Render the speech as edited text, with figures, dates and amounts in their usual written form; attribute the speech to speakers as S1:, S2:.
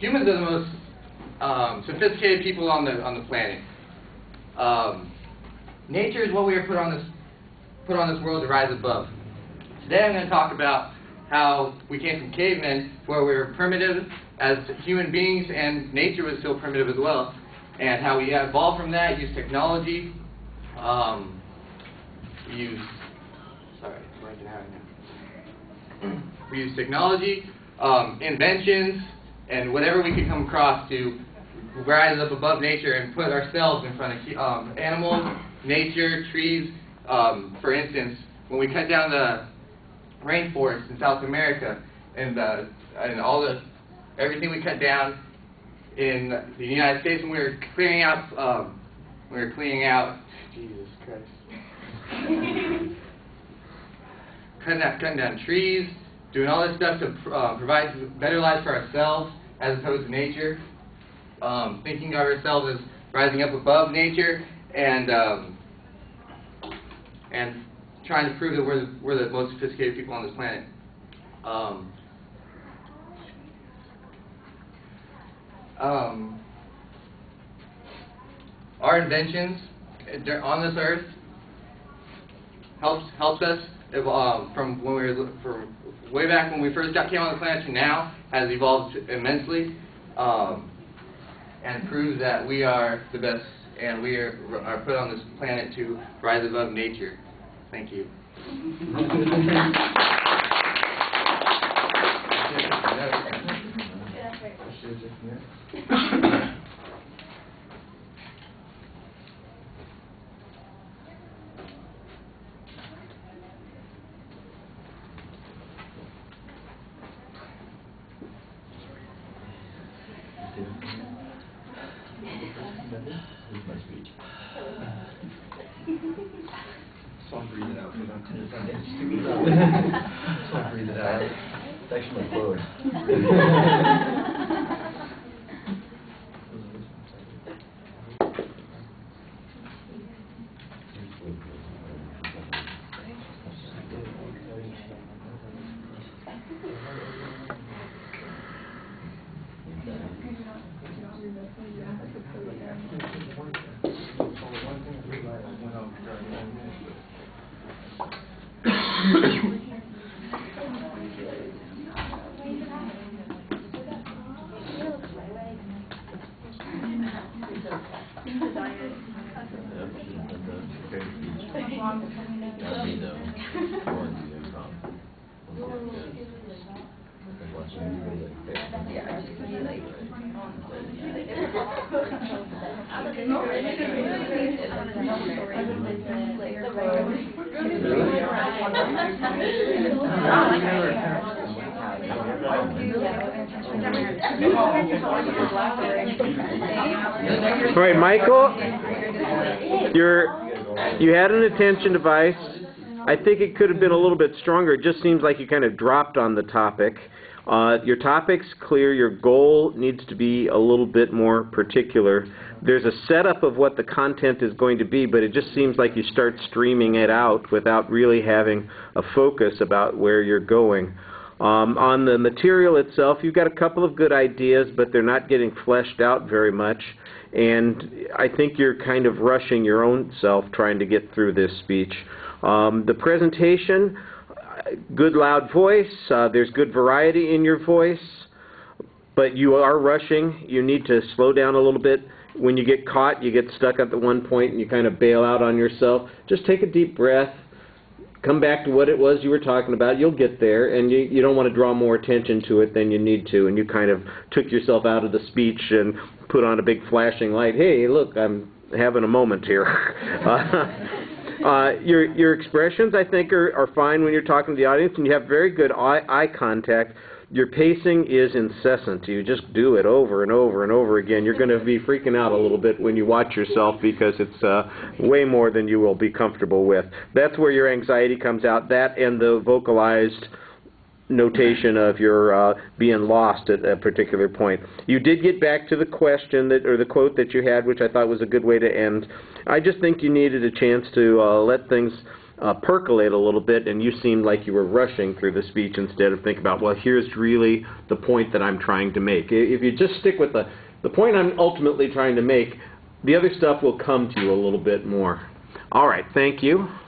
S1: humans are the most sophisticated people on the planet. Nature is what we are put on this world to rise above. Today I'm going to talk about how we came from cavemen, where we were primitive as human beings, and nature was still primitive as well, and how we evolved from that, used technology, we use technology, inventions, and whatever we could come across to rise up above nature and put ourselves in front of animals, nature, trees. For instance, when we cut down the rainforest in South America, and everything we cut down in the United States, when we were clearing out, Jesus Christ, cutting down trees, doing all this stuff to provide better lives for ourselves as opposed to nature, thinking of ourselves as rising up above nature, and trying to prove that we're the most sophisticated people on this planet. Our inventions on this earth helps us from when from way back when we first came on the planet to now, has evolved immensely, and proves that we are the best, and we are put on this planet to rise above nature. Thank you.
S2: So I'll breathe it out. Just I'll breathe it out. It's actually my quote.
S3: All right, Michael, you had an attention device. I think it could have been a little bit stronger. It just seems like you kind of dropped on the topic. Your topic's clear. Your goal needs to be a little bit more particular. There's a setup of what the content is going to be, but it just seems like you start streaming it out without really having a focus about where you're going. On the material itself, you've got a couple of good ideas, but they're not getting fleshed out very much. And I think you're kind of rushing your own self trying to get through this speech. The presentation, good loud voice, there's good variety in your voice, but you are rushing. You need to slow down a little bit. When you get caught, you get stuck at the one point and you kind of bail out on yourself. Just take a deep breath. Come back to what it was you were talking about. You'll get there, and you don't want to draw more attention to it than you need to, and you kind of took yourself out of the speech and put on a big flashing light. Hey, look, I'm having a moment here. Your expressions, I think, are fine when you're talking to the audience, and you have very good eye contact. Your pacing is incessant. You just do it over and over and over again. You're going to be freaking out a little bit when you watch yourself because it's way more than you will be comfortable with. That's where your anxiety comes out, that and the vocalized notation of your being lost at a particular point. You did get back to the question or the quote that you had, which I thought was a good way to end. I just think you needed a chance to let things percolate a little bit, and you seemed like you were rushing through the speech instead of thinking about, well, here's really the point that I'm trying to make. If you just stick with the point I'm ultimately trying to make, the other stuff will come to you a little bit more. All right, thank you.